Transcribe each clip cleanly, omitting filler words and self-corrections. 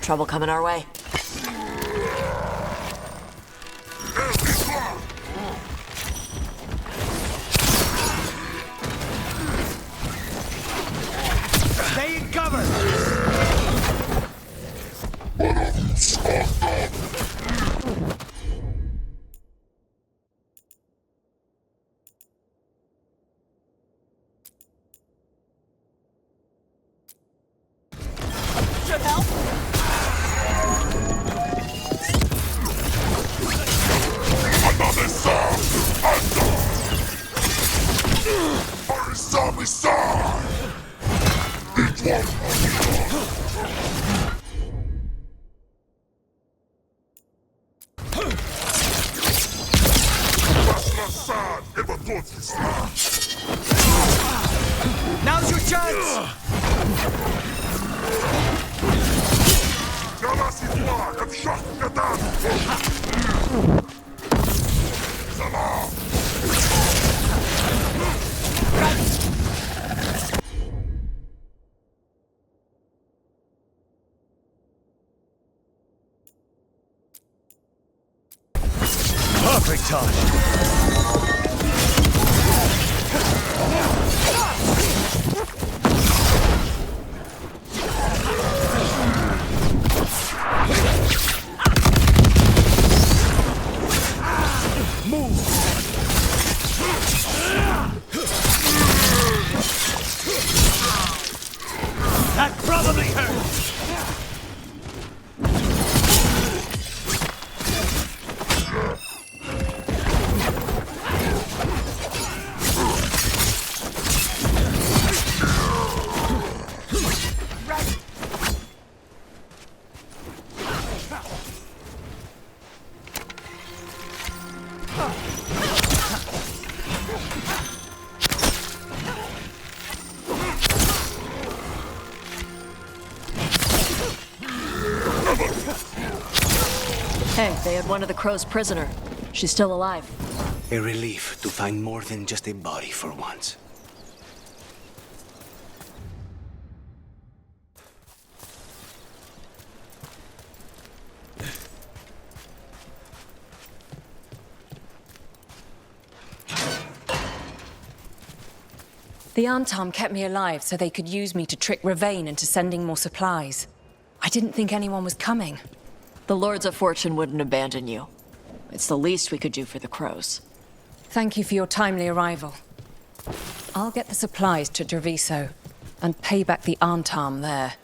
Trouble coming our way. Stay in cover! Should help. Now's your chance! Perfect time! That probably hurts! Hey, they had one of the crows prisoner. She's still alive. A relief to find more than just a body for once. The Arntom kept me alive so they could use me to trick Rivain into sending more supplies. I didn't think anyone was coming. The Lords of Fortune wouldn't abandon you. It's the least we could do for the crows. Thank you for your timely arrival. I'll get the supplies to Treviso and pay back the Arntom there.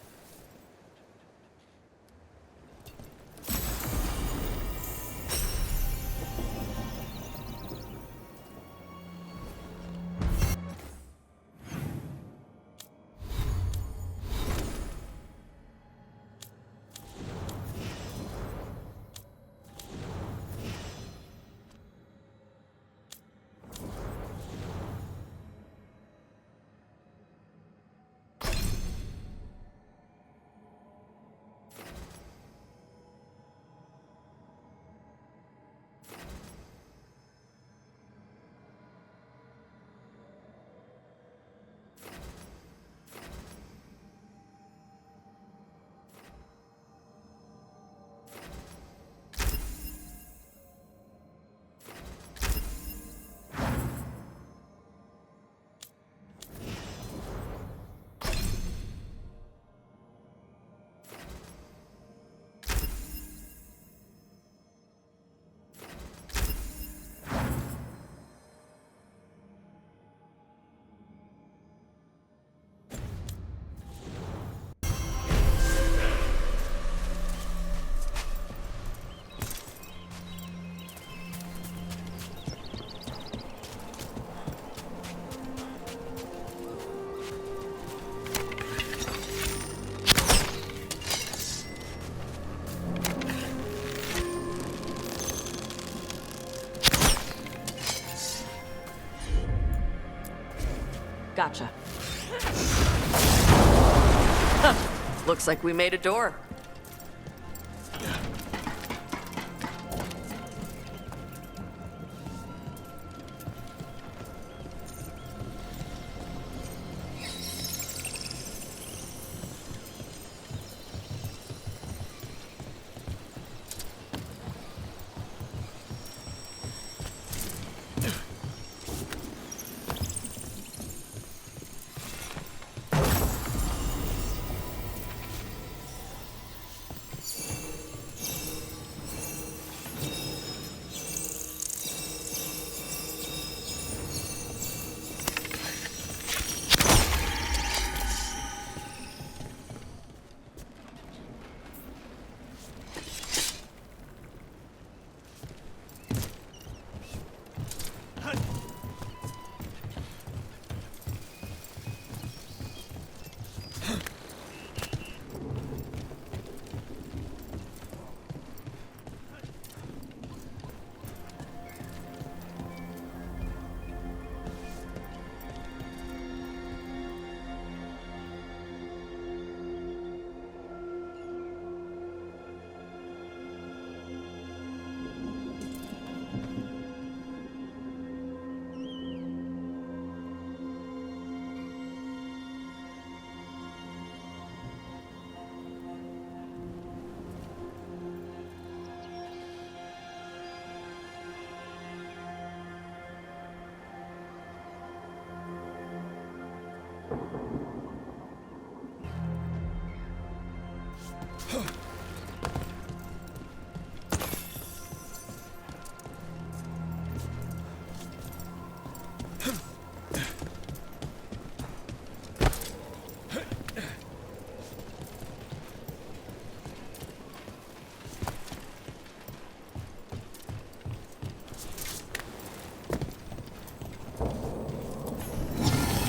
Gotcha. Huh. Looks like we made a door.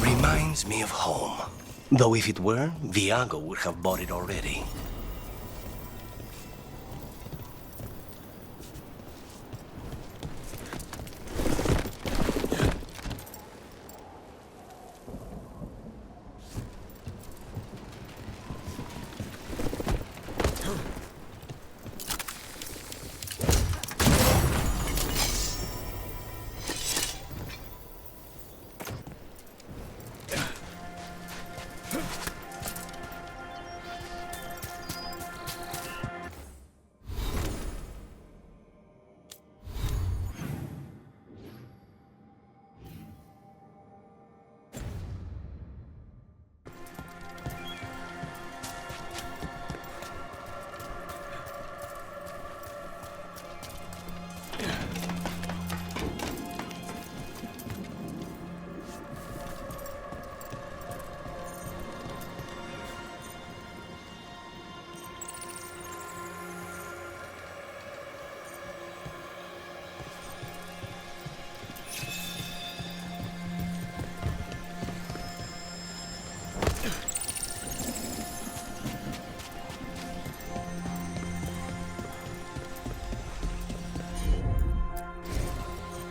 Reminds me of home. Though if it were, Viago would have bought it already.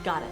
Got it.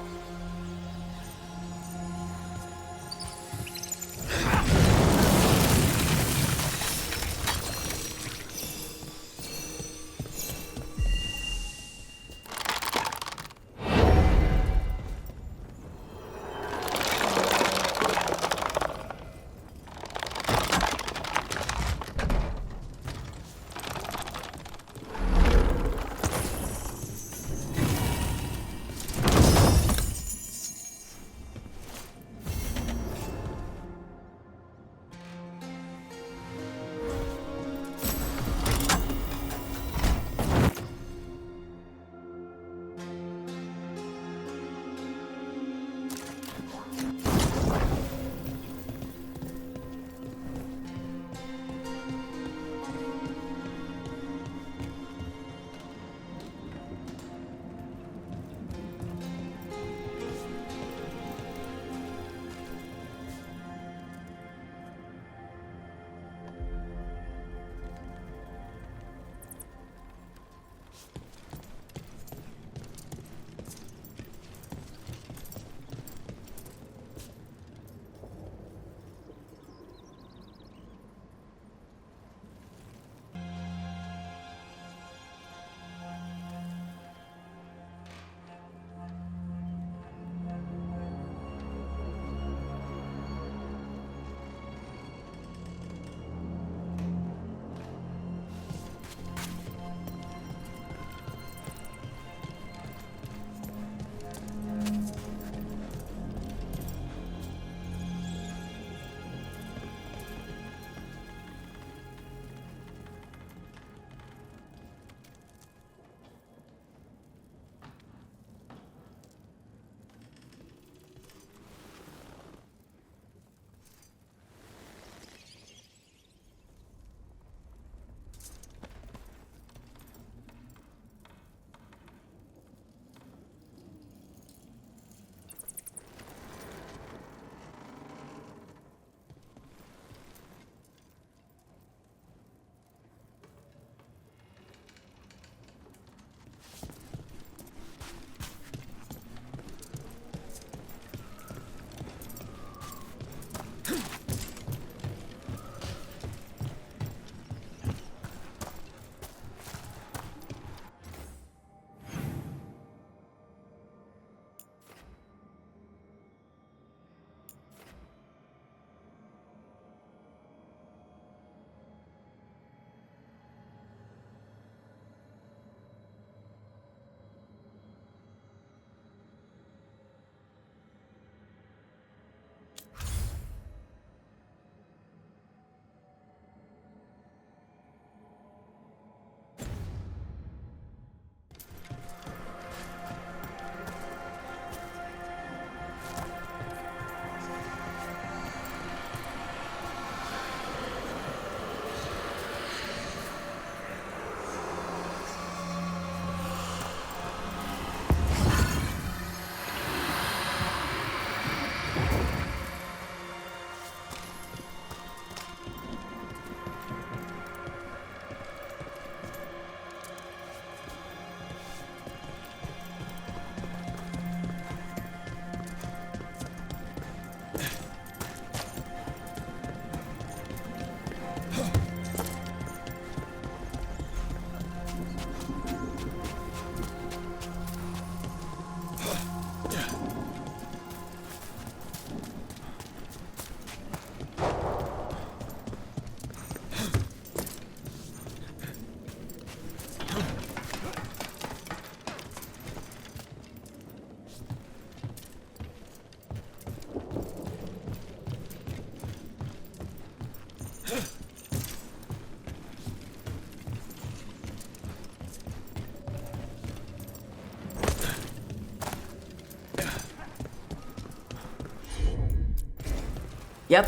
Yep.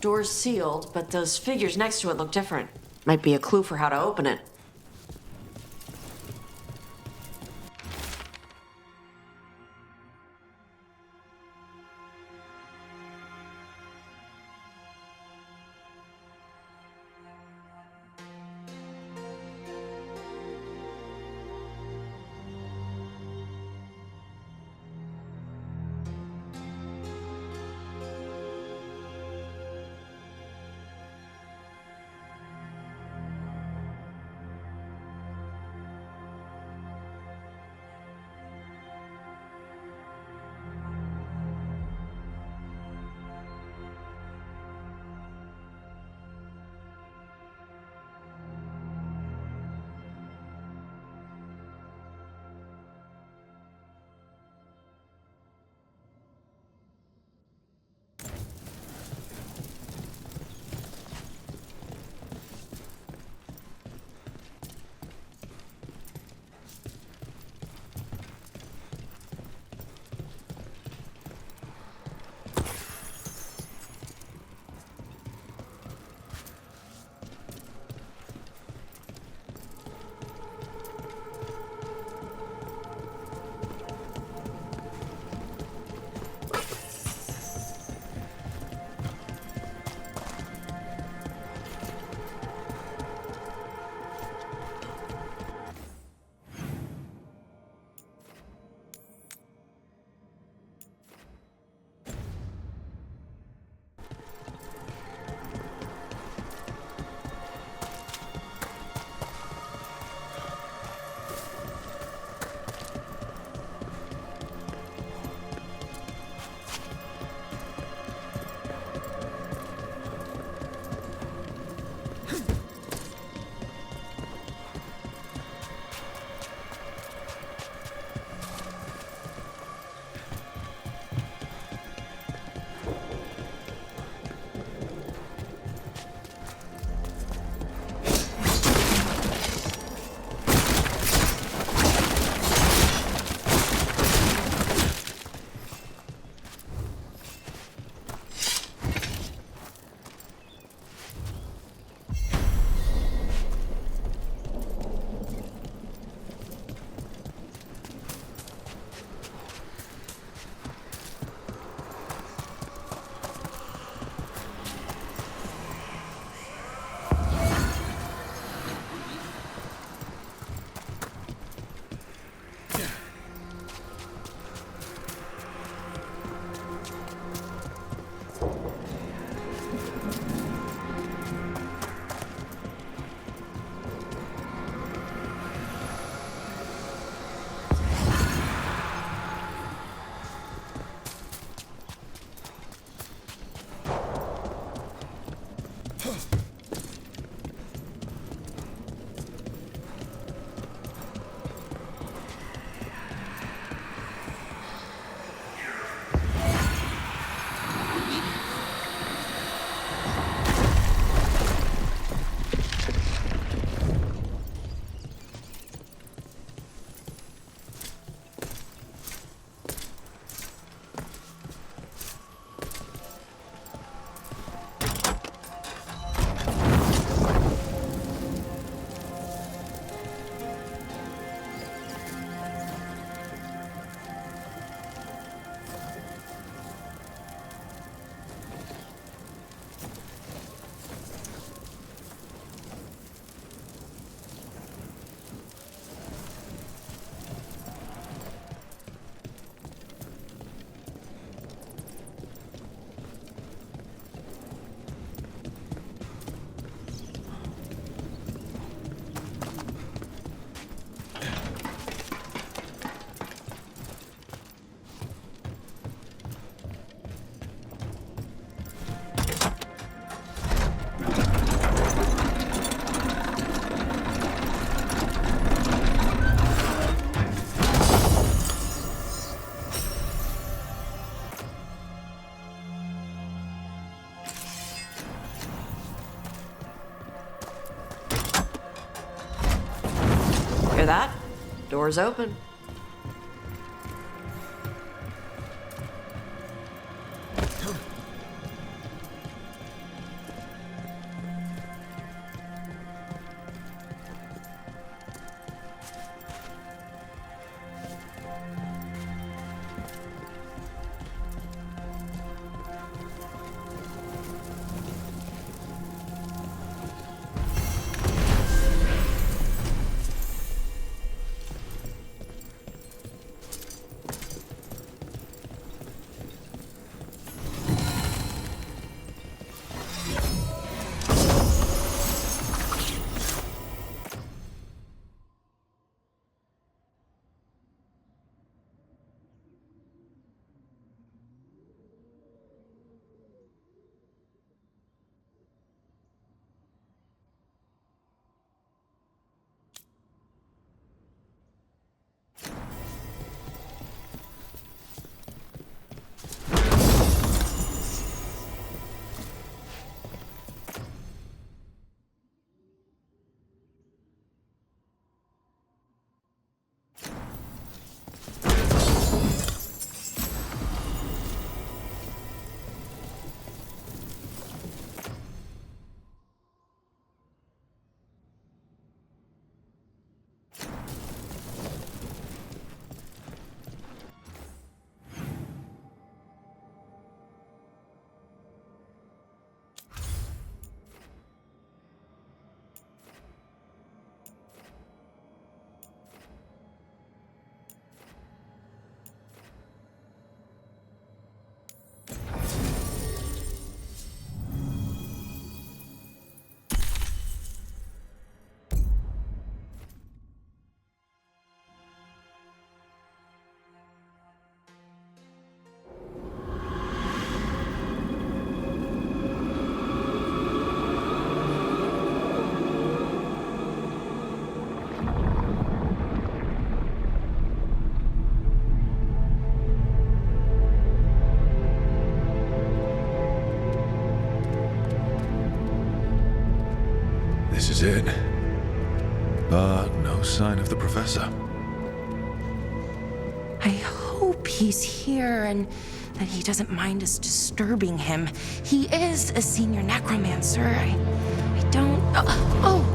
Door's sealed, but those figures next to it look different. Might be a clue for how to open it. Door's open. This is it. But no sign of the professor. I hope he's here and that he doesn't mind us disturbing him. He is a senior necromancer. I don't... Oh!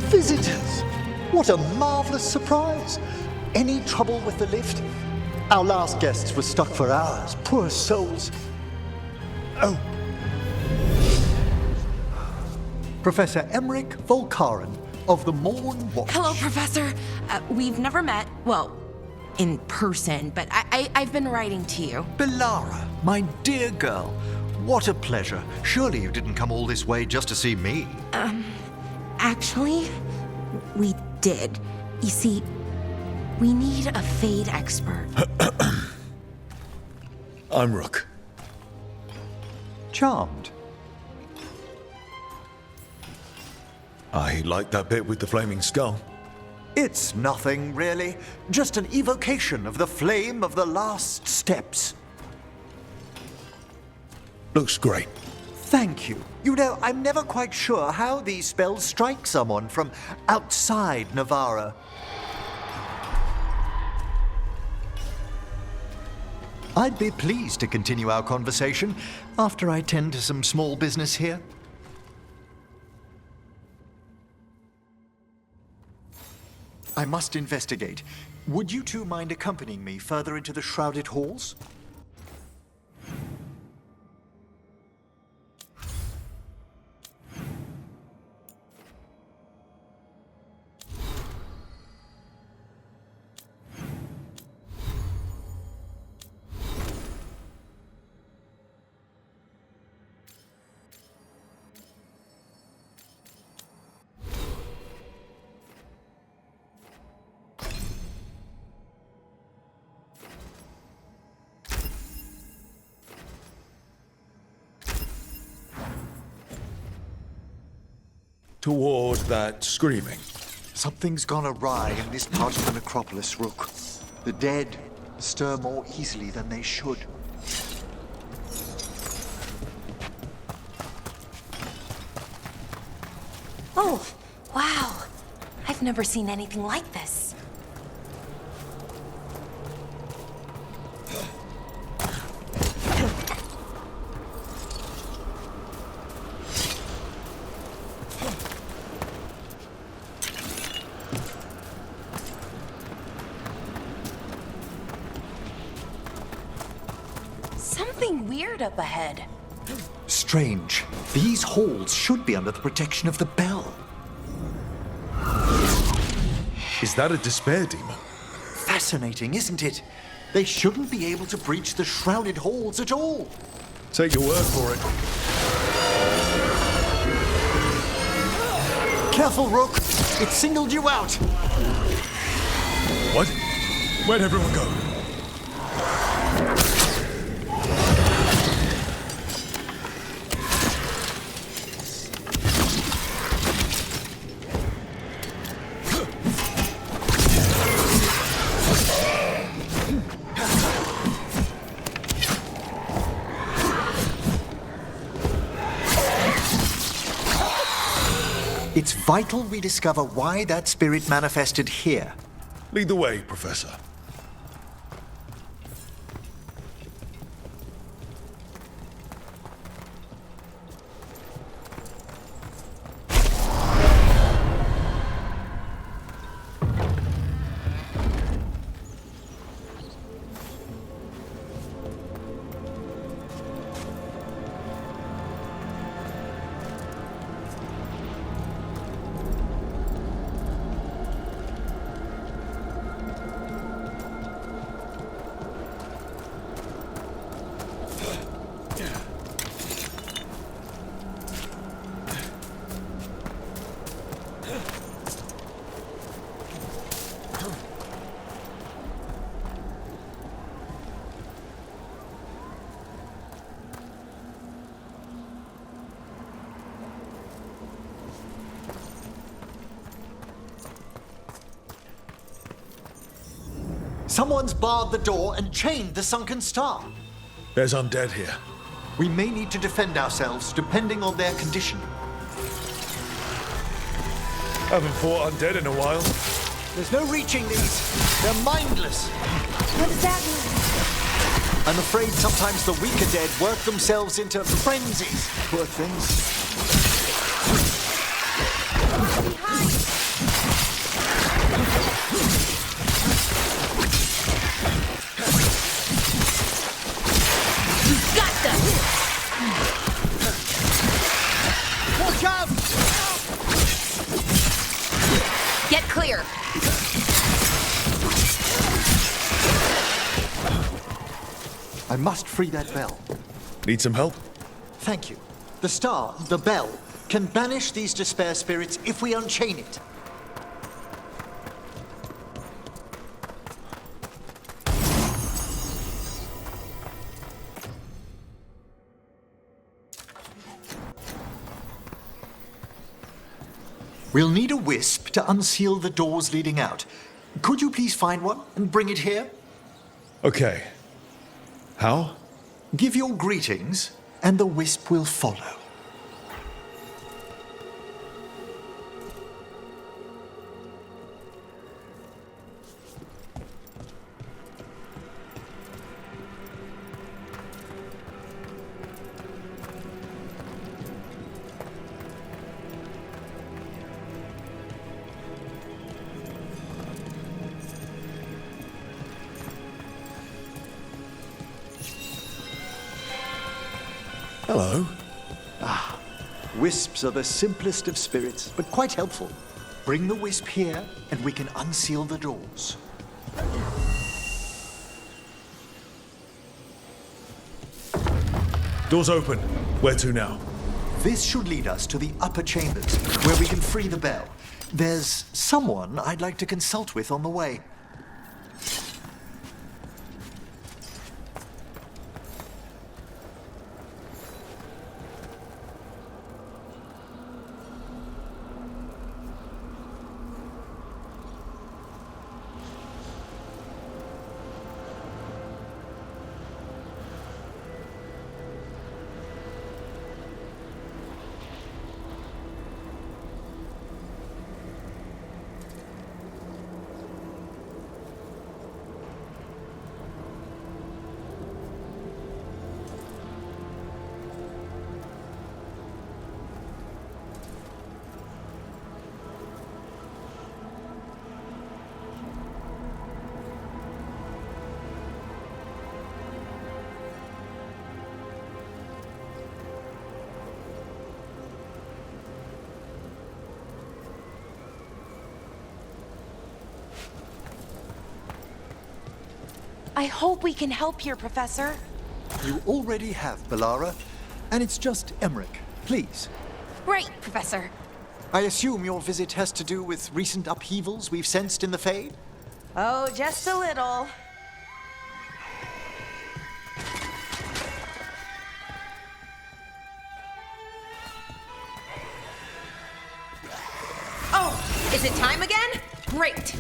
Visitors! What a marvelous surprise! Any trouble with the lift? Our last guests were stuck for hours. Poor souls. Oh. Professor Emmerich Volkaren of the Morn Watch. Hello, Professor. We've never met, well, in person, but I've been writing to you. Belara, my dear girl, what a pleasure. Surely you didn't come all this way just to see me. Actually, we did. You see, we need a Fade expert. I'm Rook. Charmed. I like that bit with the flaming skull. It's nothing, really. Just an evocation of the flame of the last steps. Looks great. Thank you. You know, I'm never quite sure how these spells strike someone from outside Navarra. I'd be pleased to continue our conversation after I tend to some small business here. I must investigate. Would you two mind accompanying me further into the shrouded halls? toward that screaming. Something's gone awry in this part of the necropolis, Rook. The dead stir more easily than they should. Oh, wow. I've never seen anything like this. Something weird up ahead. Strange. These halls should be under the protection of the bell. Is that a despair demon? Fascinating, isn't it? They shouldn't be able to breach the shrouded halls at all. Take your word for it. Careful, Rook. It singled you out. What? Where'd everyone go? It's vital we discover why that spirit manifested here. Lead the way, Professor. Someone's barred the door and chained the sunken star. There's undead here. We may need to defend ourselves depending on their condition. Haven't fought undead in a while. There's no reaching these. They're mindless. What does that mean? I'm afraid sometimes the weaker dead work themselves into frenzies. Poor things. Got them! Watch out! Get clear! I must free that bell. Need some help? Thank you. The star, the bell, can banish these despair spirits if we unchain it. We'll need a wisp to unseal the doors leading out. Could you please find one and bring it here? Okay. How? Give your greetings, and the wisp will follow. Hello. Wisps are the simplest of spirits, but quite helpful. Bring the wisp here, and we can unseal the doors. Doors open. Where to now? This should lead us to the upper chambers, where we can free the bell. There's someone I'd like to consult with on the way. I hope we can help here, Professor. You already have, Bellara. And it's just Emmerich. Please. Great, Professor. I assume your visit has to do with recent upheavals we've sensed in the Fade? Oh, just a little. Oh, is it time again? Great.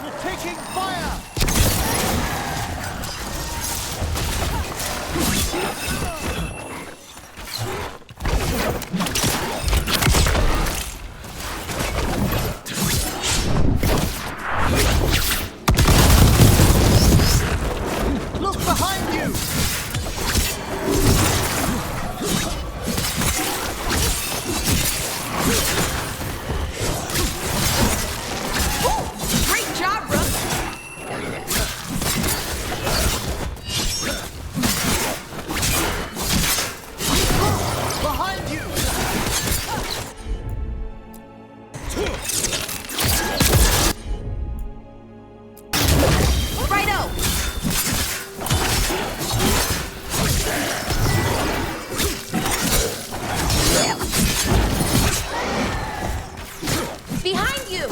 We're taking fire! Look behind you! Great job, Rook. Behind you! Righto. Behind you.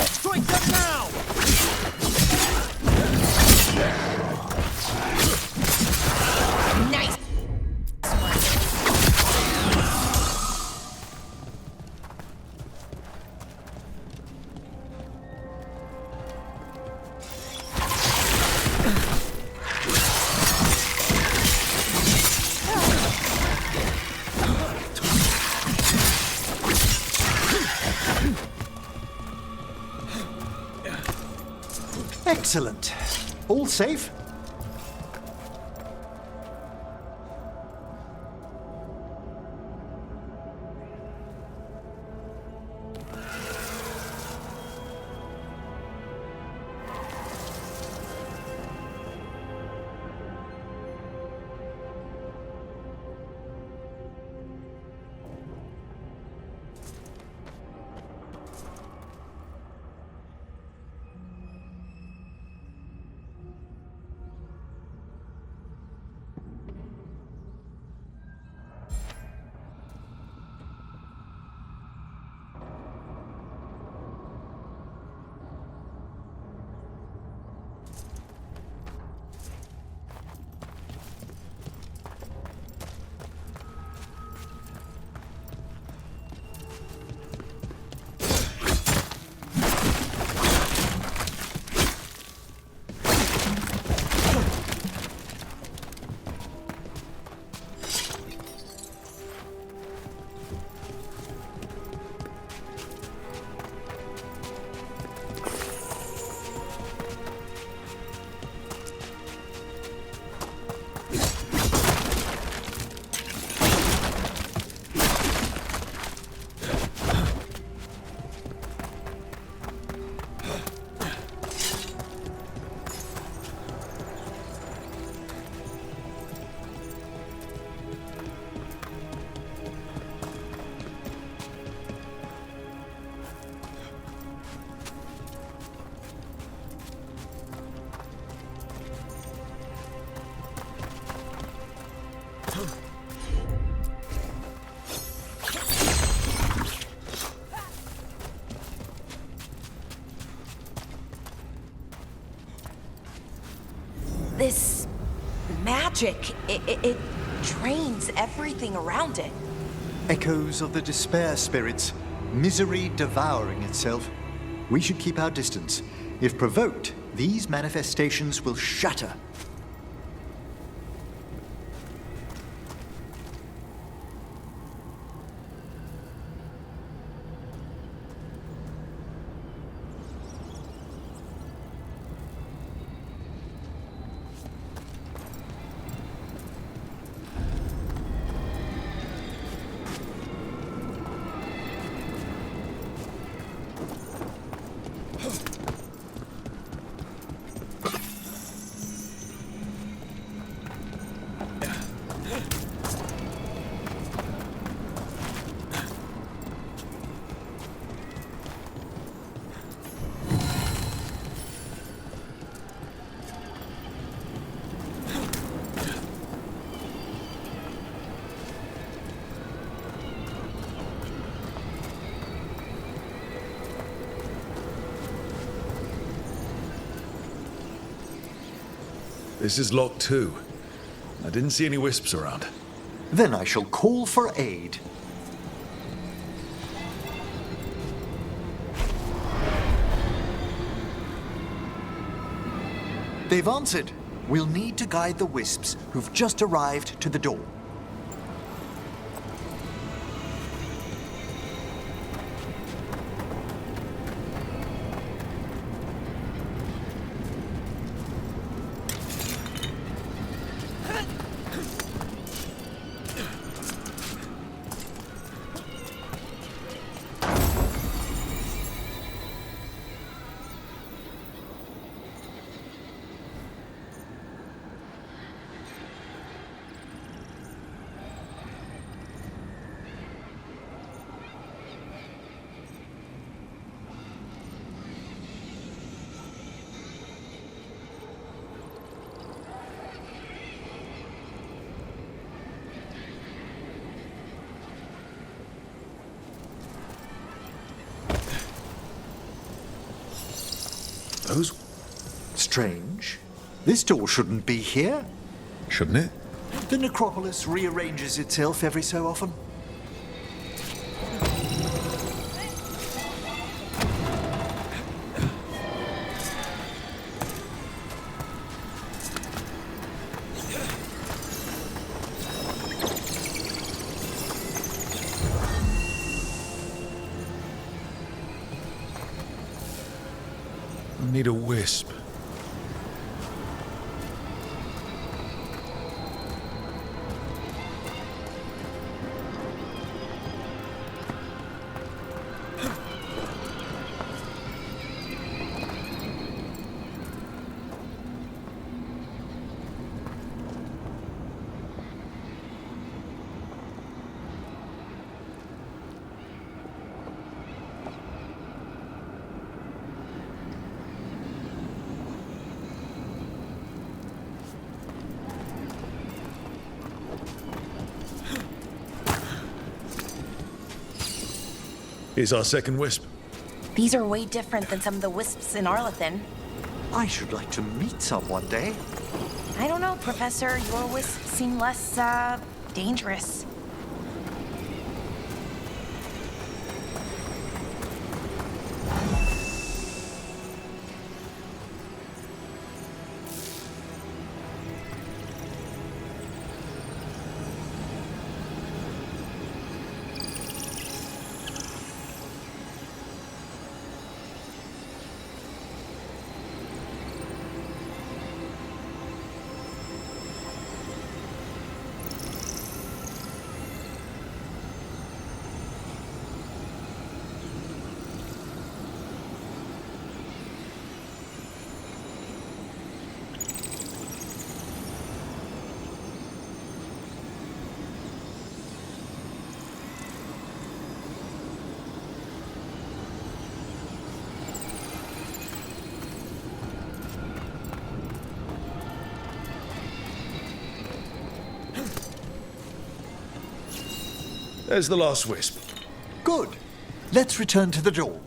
Strike them now! Nice. Excellent. All safe? This magic, it drains everything around it. Echoes of the despair spirits, misery devouring itself. We should keep our distance. If provoked, these manifestations will shatter. This is lock 2. I didn't see any wisps around. Then I shall call for aid. They've answered. We'll need to guide the wisps who've just arrived to the door. Those... Strange. This door shouldn't be here. shouldn't it? The necropolis rearranges itself every so often. I need a wisp. Here's our second wisp. These are way different than some of the wisps in Arlethan. I should like to meet some one day. I don't know, Professor. Your wisps seem less, dangerous. There's the last wisp. Good. Let's return to the door.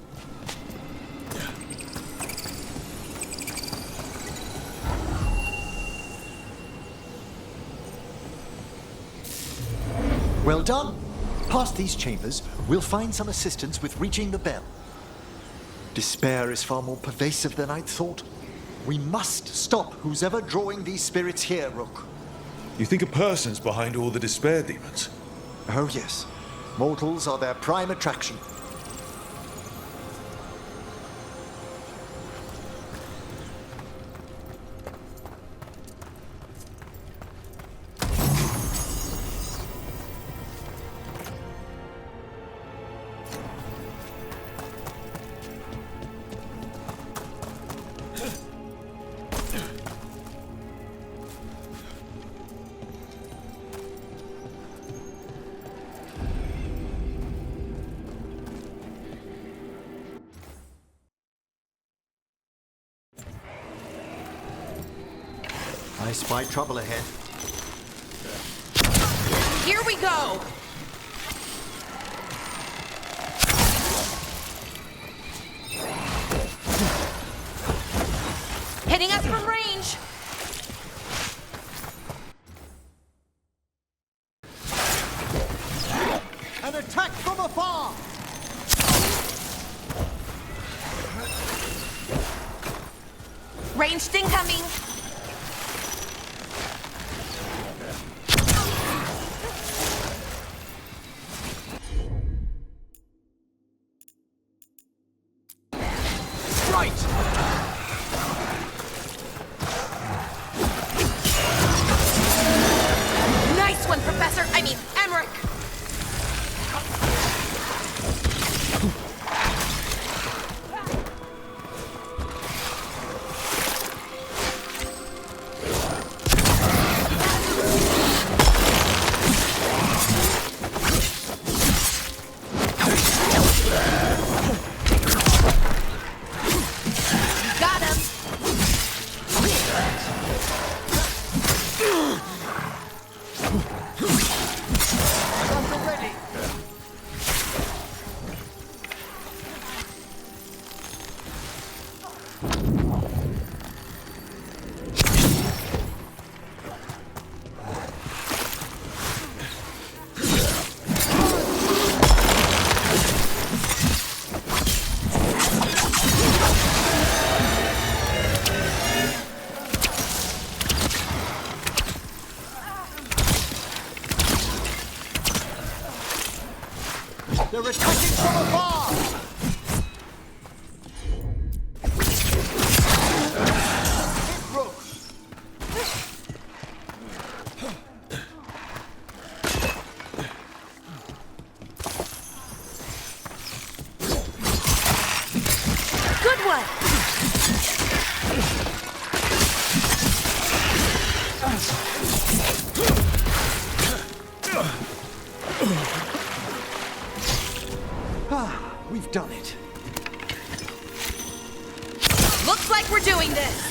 Well done. Past these chambers, we'll find some assistance with reaching the bell. Despair is far more pervasive than I'd thought. We must stop who's ever drawing these spirits here, Rook. You think a person's behind all the despair demons? Oh, yes. Mortals are their prime attraction. I spy trouble ahead. Here we go! Hitting us from range! Ranged incoming! Right! Nice one, Professor! I mean, Emmerich! Got him! Guns are ready! They're attacking from afar! Hit Rook! Good one! We've done it. Looks like we're doing this!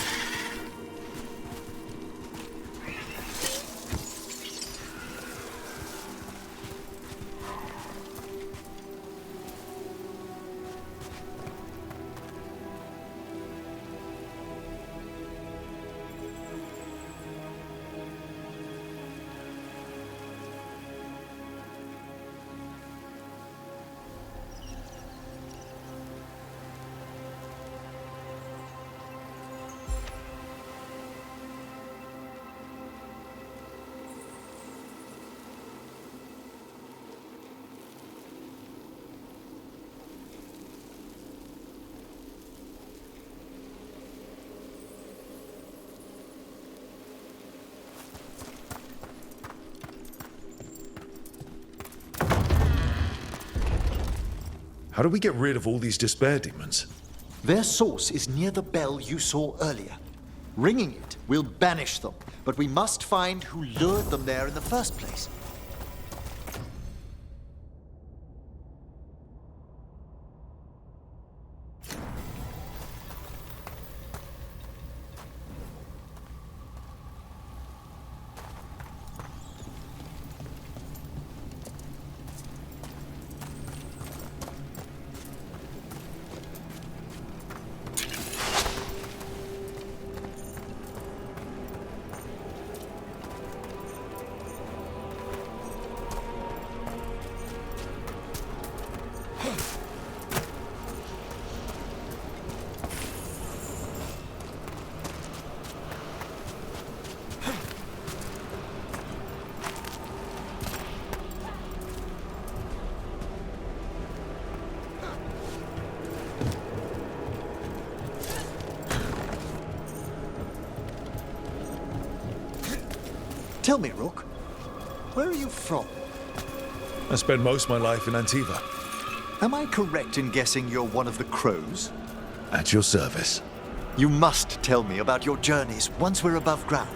How do we get rid of all these despair demons? Their source is near the bell you saw earlier. Ringing it will banish them, but we must find who lured them there in the first place. Tell me, Rook, where are you from? I spent most of my life in Antiva. Am I correct in guessing you're one of the crows? At your service. You must tell me about your journeys once we're above ground.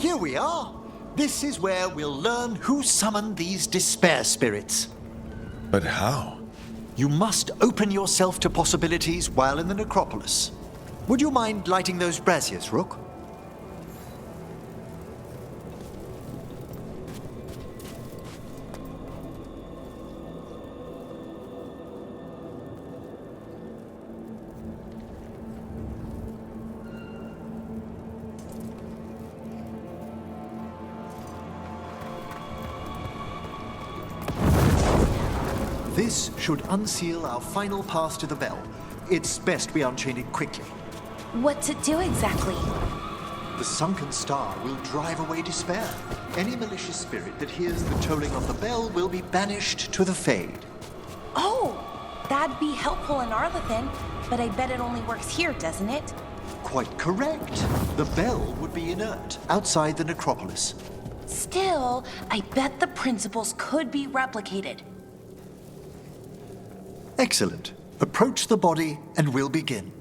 here we are. This is where we'll learn who summoned these despair spirits. But how? You must open yourself to possibilities while in the necropolis. Would you mind lighting those braziers, Rook? This should unseal our final path to the bell. It's best we unchain it quickly. What's it do exactly? The sunken star will drive away despair. Any malicious spirit that hears the tolling of the bell will be banished to the Fade. Oh, that'd be helpful in Arlethan, but I bet it only works here, doesn't it? Quite correct. The bell would be inert, outside the necropolis. Still, I bet the principles could be replicated. Excellent. Approach the body and we'll begin.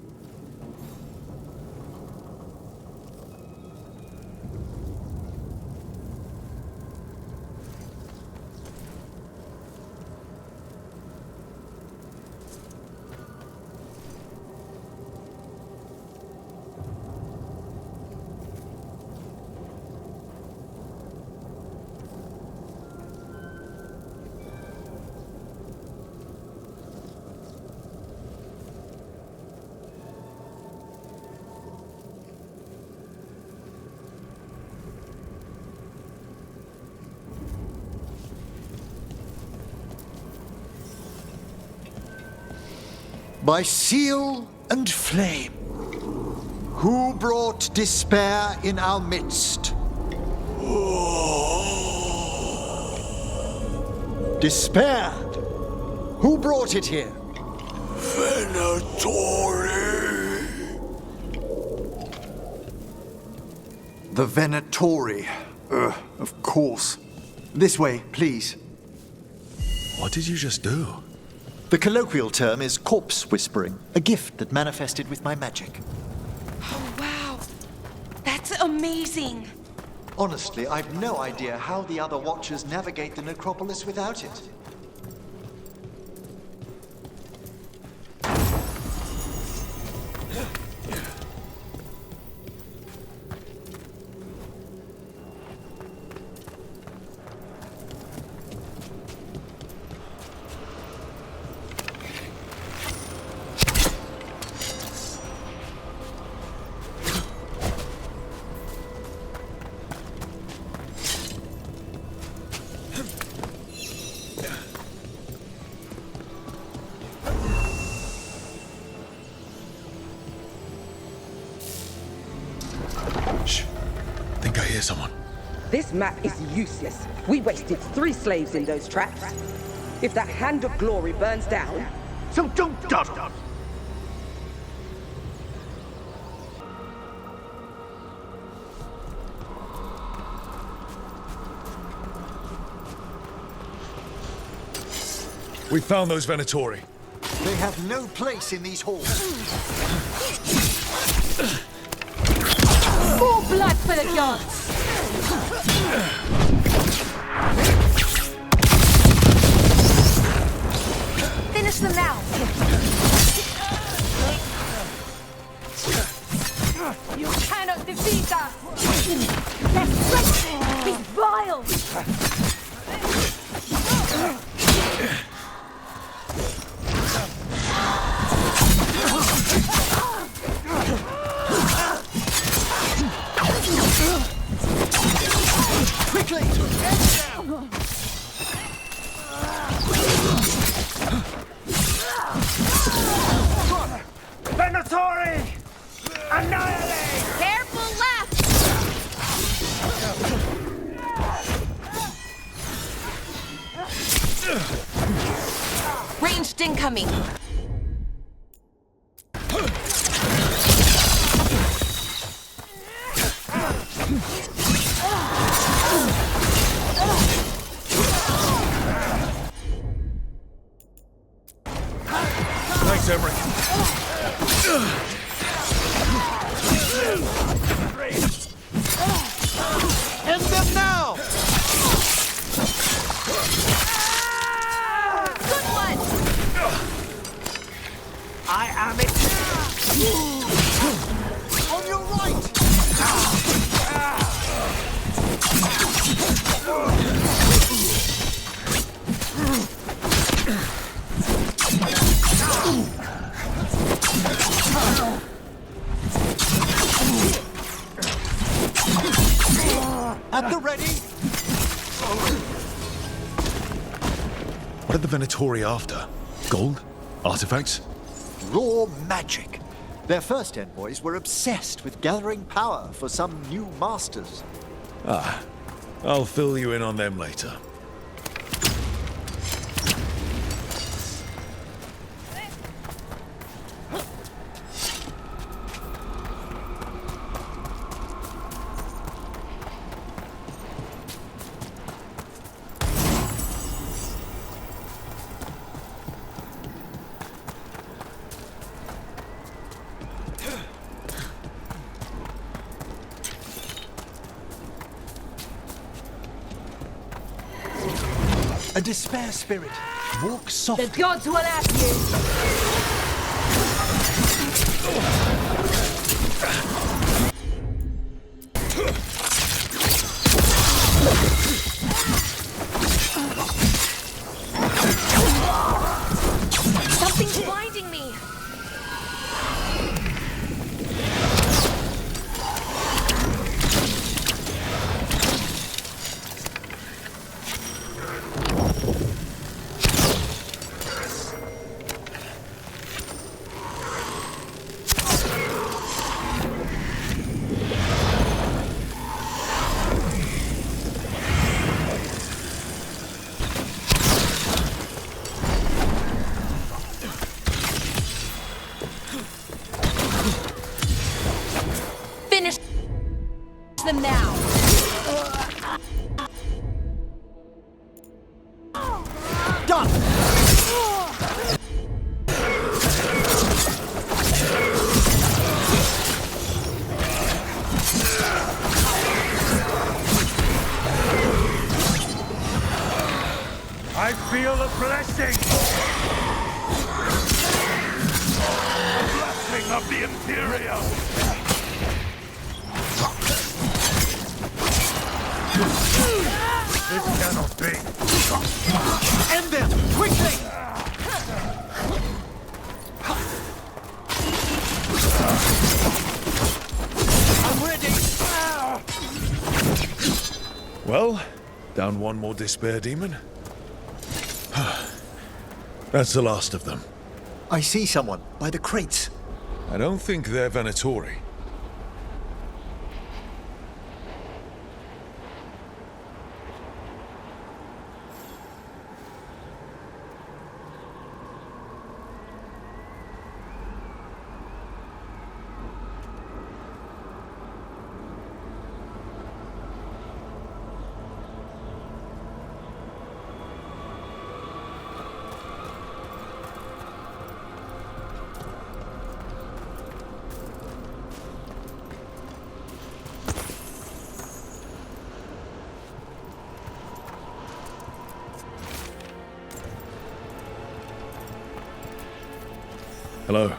By seal and flame, who brought despair in our midst? Despair? Who brought it here? Venatori. The Venatori. Of course. This way, please. What did you just do? The colloquial term is corpse whispering, a gift that manifested with my magic. Oh, wow. That's amazing. Honestly, I've no idea how the other Watchers navigate the necropolis without it. Think I hear someone. This map is useless. We wasted 3 slaves in those traps. If that Hand of Glory burns down... So don't dawdle. We found those Venatori. They have no place in these halls. More blood for the gods! Finish them now! You cannot defeat us! Let's break these vile! Quickly! Venatori! Annihilate! Careful left! Ranged incoming! Thanks, Emmerich. End them now! Good one! I am it. On your right! At the ready! What are the Venatori after? Gold? Artifacts? Raw magic. Their first envoys were obsessed with gathering power for some new masters. I'll fill you in on them later. A despair spirit. Walk softly. The gods will have you! Something's blinding me. Finish them now. Done! I feel a blessing. A blessing of the Imperium. This cannot be. End them! Quickly! I'm ready! Well, down one more despair demon. That's the last of them. I see someone by the crates. I don't think they're Venatori. Hello.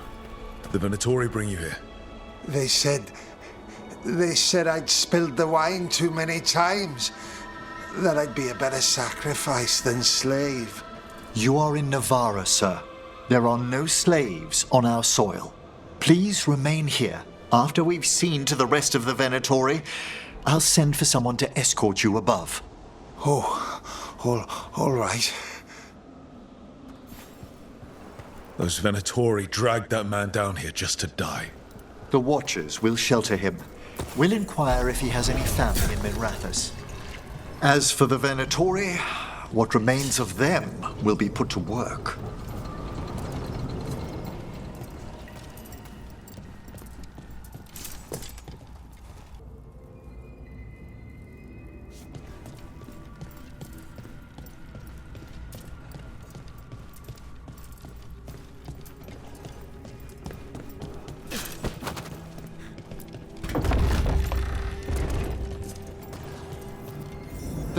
Did the Venatori bring you here? They said I'd spilled the wine too many times. That I'd be a better sacrifice than slave. You are in Navarra, sir. There are no slaves on our soil. Please remain here. After we've seen to the rest of the Venatori, I'll send for someone to escort you above. All right. Those Venatori dragged that man down here just to die. The Watchers will shelter him. We'll inquire if he has any family in Minrathous. As for the Venatori, what remains of them will be put to work.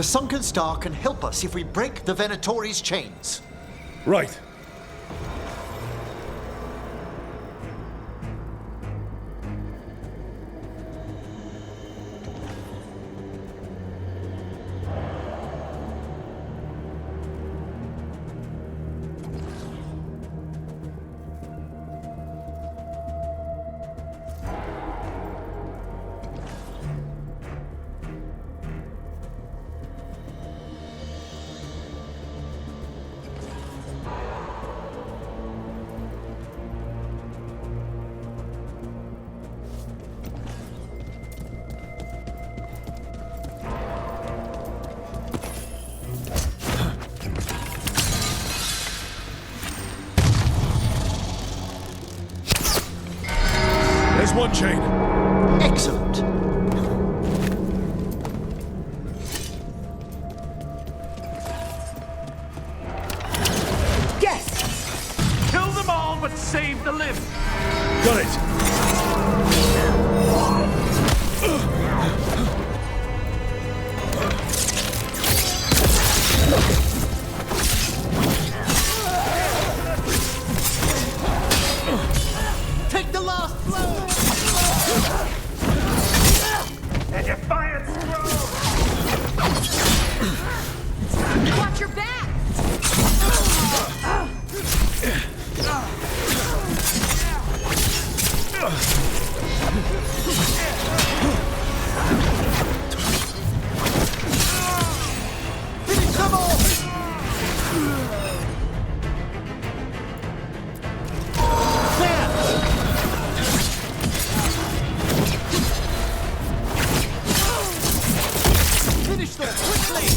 The sunken star can help us if we break the Venatori's chains. Right. There's one chain. Excellent. Yes! Kill them all, but save the lift. Got it. Take the last blow! A defiant scroll! Watch your back! Finish them all! Finish them quickly!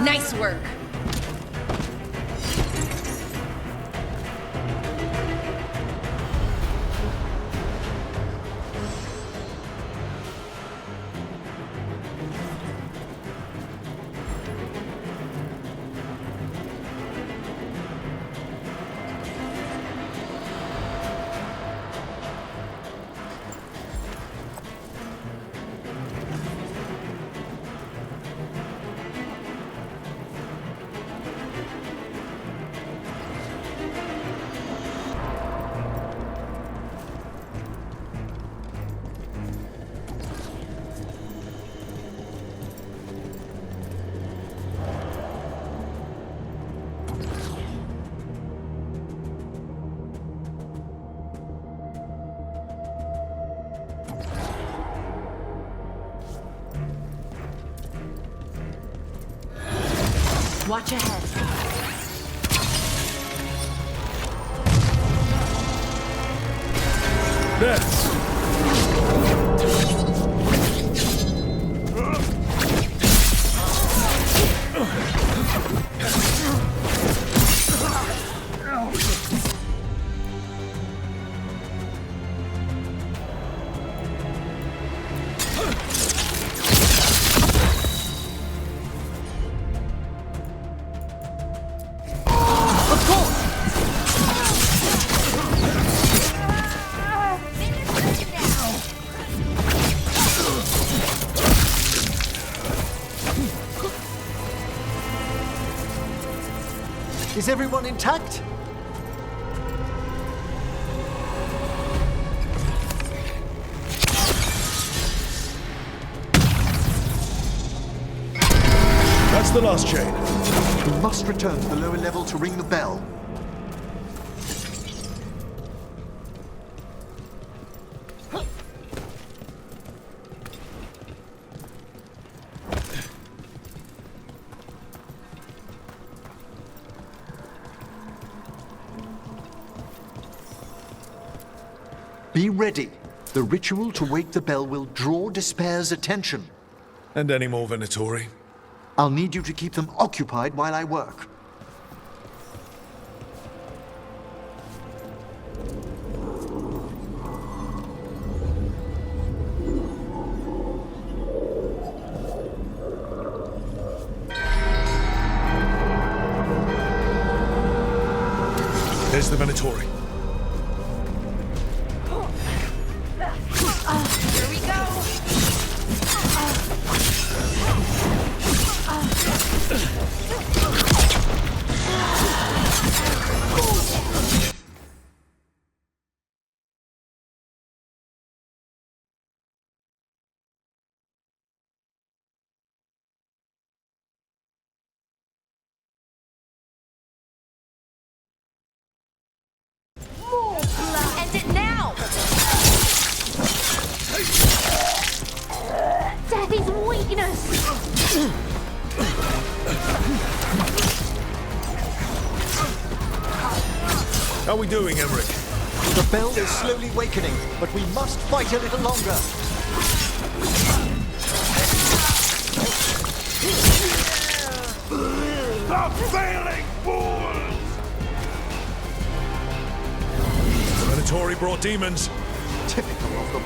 Nice work. Watch ahead. There. Is everyone intact? That's the last chain. We must return to the lower level to ring the bell. Be ready. The ritual to wake the bell will draw Despair's attention. And any more Venatori? I'll need you to keep them occupied while I work. There's the Venatori. Here we go. How are we doing, Emmerich? The bell is slowly wakening, but we must fight a little longer. The failing fools! The Venatori brought demons. Typical of them.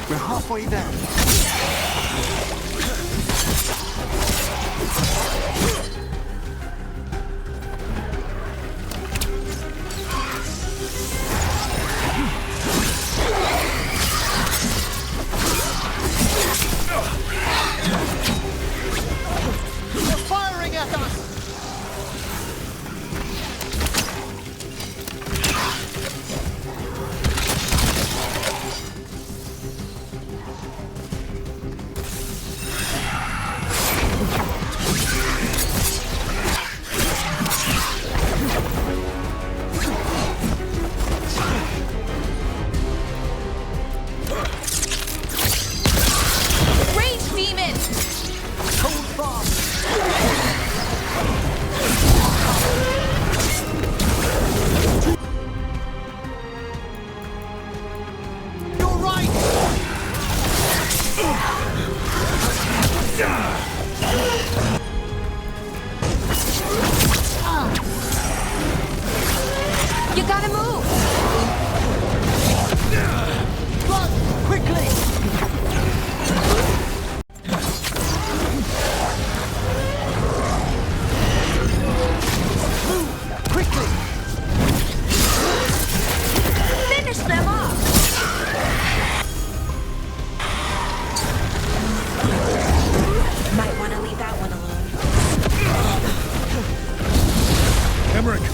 We're halfway there. They're firing at us! You gotta move! Run! Quickly! Move! Quickly! Finish them off! Might want to leave that one alone. Emmerich!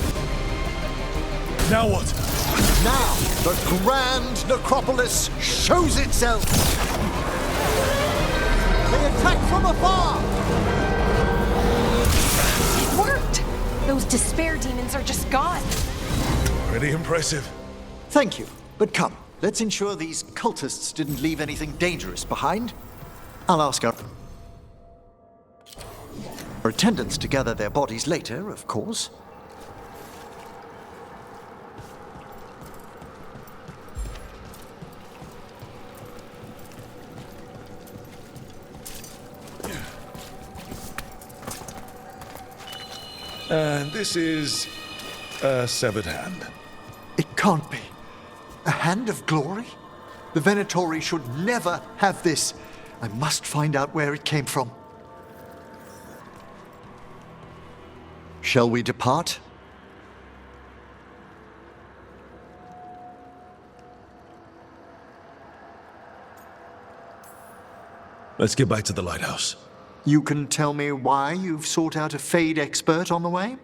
Now what? Now, the grand necropolis shows itself! They attack from afar! It worked! Those despair demons are just gone. Pretty impressive. Thank you, but come, let's ensure these cultists didn't leave anything dangerous behind. I'll ask our attendants to gather their bodies later, of course. And this is a severed hand. It can't be. A hand of glory? The Venatori should never have this. I must find out where it came from. Shall we depart? Let's get back to the lighthouse. You can tell me why you've sought out a Fade expert on the way?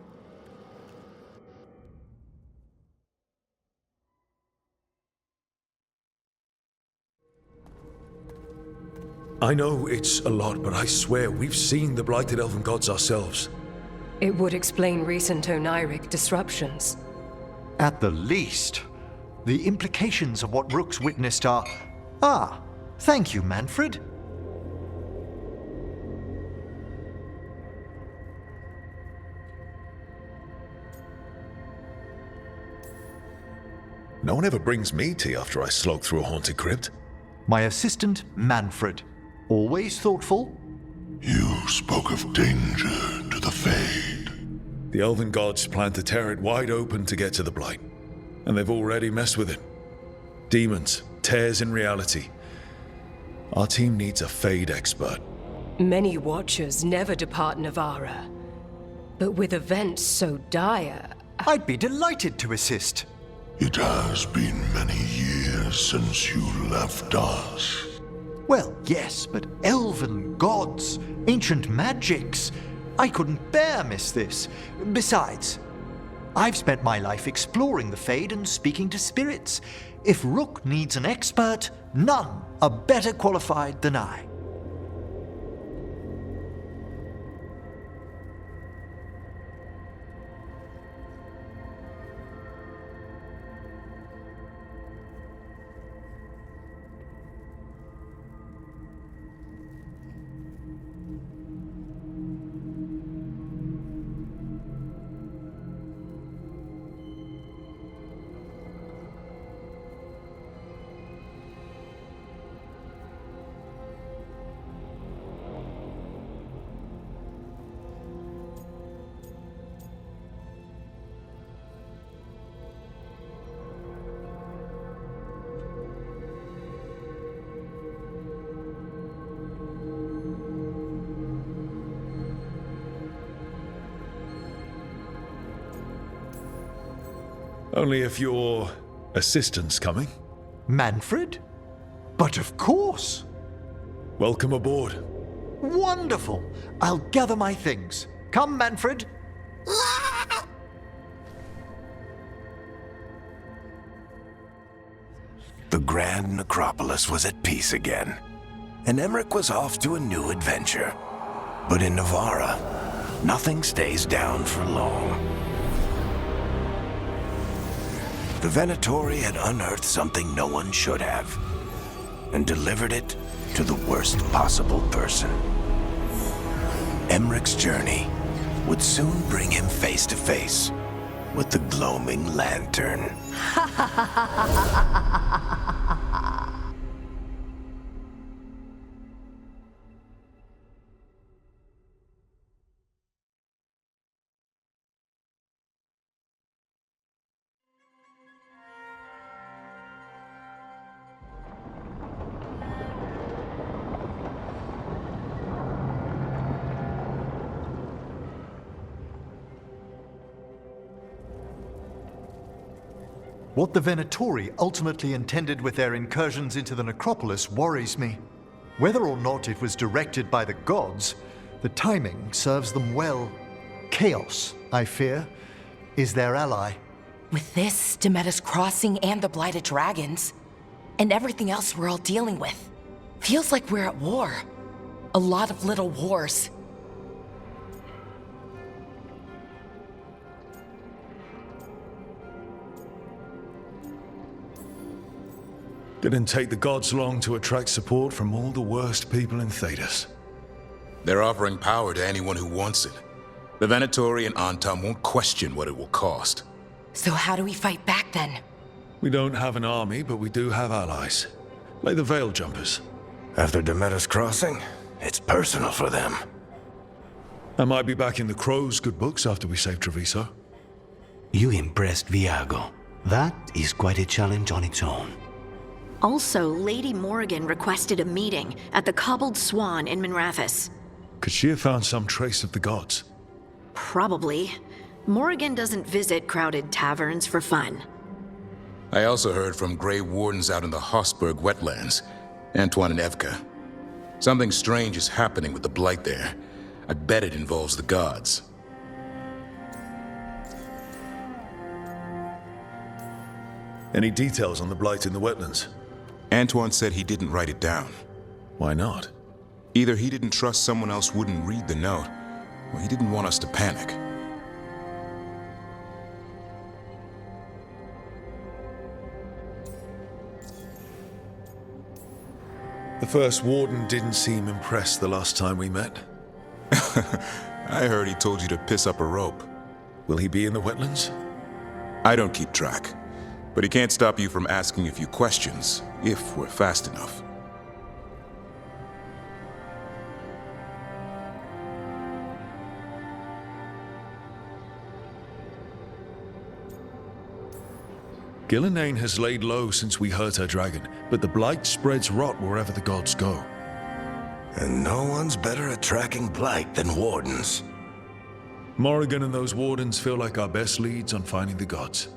I know it's a lot, but I swear we've seen the blighted elven gods ourselves. It would explain recent oniric disruptions. At the least. The implications of what Rook's witnessed are... Ah, thank you, Manfred. No one ever brings me tea after I slog through a haunted crypt. My assistant, Manfred. Always thoughtful. You spoke of danger to the Fade. The elven gods plan to tear it wide open to get to the blight. And they've already messed with it. Demons, tears in reality. Our team needs a Fade expert. Many Watchers never depart Navarra. But with events so dire... I'd be delighted to assist. It has been many years since you left us. Well, yes, but elven gods, ancient magics. I couldn't bear miss this. Besides, I've spent my life exploring the Fade and speaking to spirits. If Rook needs an expert, none are better qualified than I. Only if your assistant's coming. Manfred? But of course! Welcome aboard. Wonderful! I'll gather my things. Come, Manfred. The Grand Necropolis was at peace again, and Emmerich was off to a new adventure. But in Navarra, nothing stays down for long. The Venatori had unearthed something no one should have, and delivered it to the worst possible person. Emmerich's journey would soon bring him face to face with the gloaming lantern. What the Venatori ultimately intended with their incursions into the necropolis worries me. Whether or not it was directed by the gods, the timing serves them well. Chaos, I fear, is their ally. With this, Demeter's Crossing and the Blighted Dragons, and everything else we're all dealing with, feels like we're at war. A lot of little wars. Didn't take the gods long to attract support from all the worst people in Thedas. They're offering power to anyone who wants it. The Venatori and Antam won't question what it will cost. So how do we fight back then? We don't have an army, but we do have allies. Like the Veil Jumpers. After Demeter's Crossing, it's personal for them. I might be back in the Crow's good books after we save Treviso. You impressed Viago. That is quite a challenge on its own. Also, Lady Morrigan requested a meeting at the Cobbled Swan in Minrathous. Could she have found some trace of the gods? Probably. Morrigan doesn't visit crowded taverns for fun. I also heard from Grey Wardens out in the Hossberg wetlands, Antoine and Evka. Something strange is happening with the Blight there. I bet it involves the gods. Any details on the Blight in the wetlands? Antoine said he didn't write it down. Why not? Either he didn't trust someone else wouldn't read the note, or he didn't want us to panic. The first warden didn't seem impressed the last time we met. I heard he told you to piss up a rope. Will he be in the wetlands? I don't keep track, but he can't stop you from asking a few questions, if we're fast enough. Gillenane has laid low since we hurt her dragon, but the Blight spreads rot wherever the gods go. And no one's better at tracking Blight than wardens. Morrigan and those wardens feel like our best leads on finding the gods.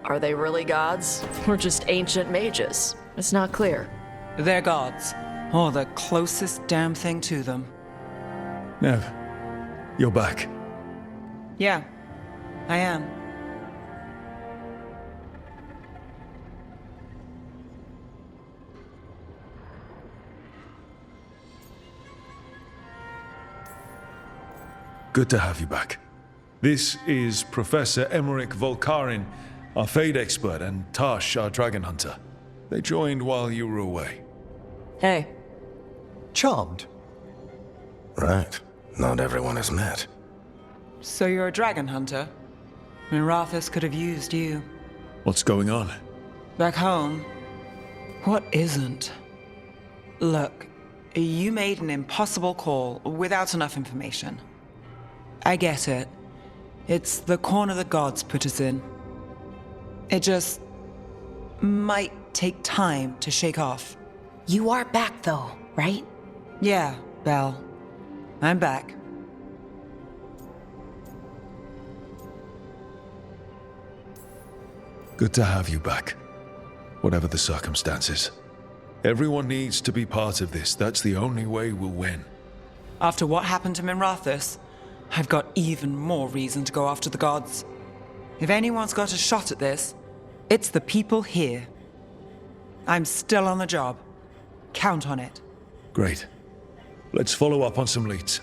Are they really gods? Or just ancient mages? It's not clear. They're gods. Or the closest damn thing to them. Nev, you're back. Yeah, I am. Good to have you back. This is Professor Emmerich Volkarin, our Fade expert, and Tash, our dragon hunter. They joined while you were away. Hey. Charmed. Right. Not everyone has met. So you're a dragon hunter? Minrathous could have used you. What's going on? Back home, what isn't? Look, you made an impossible call without enough information. I get it. It's the corner the gods put us in. It just might take time to shake off. You are back, though, right? Yeah, Belle. I'm back. Good to have you back. Whatever the circumstances. Everyone needs to be part of this. That's the only way we'll win. After what happened to Minrathous, I've got even more reason to go after the gods. If anyone's got a shot at this, it's the people here. I'm still on the job. Count on it. Great. Let's follow up on some leads.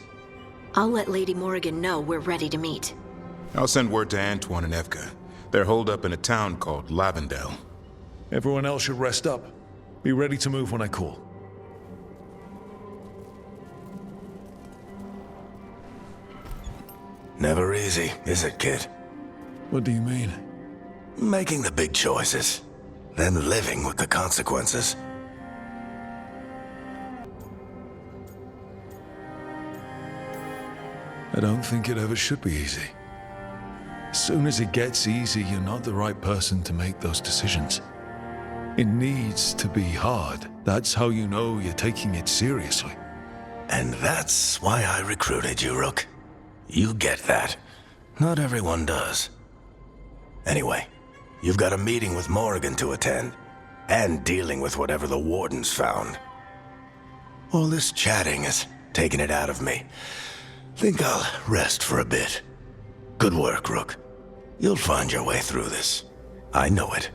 I'll let Lady Morrigan know we're ready to meet. I'll send word to Antoine and Evka. They're holed up in a town called Lavendel. Everyone else should rest up. Be ready to move when I call. Never easy, is it, kid? What do you mean? Making the big choices, then living with the consequences. I don't think it ever should be easy. As soon as it gets easy, you're not the right person to make those decisions. It needs to be hard. That's how you know you're taking it seriously. And that's why I recruited you, Rook. You get that. Not everyone does. Anyway, you've got a meeting with Morrigan to attend, and dealing with whatever the Wardens found. All this chatting is taking it out of me. Think I'll rest for a bit. Good work, Rook. You'll find your way through this. I know it.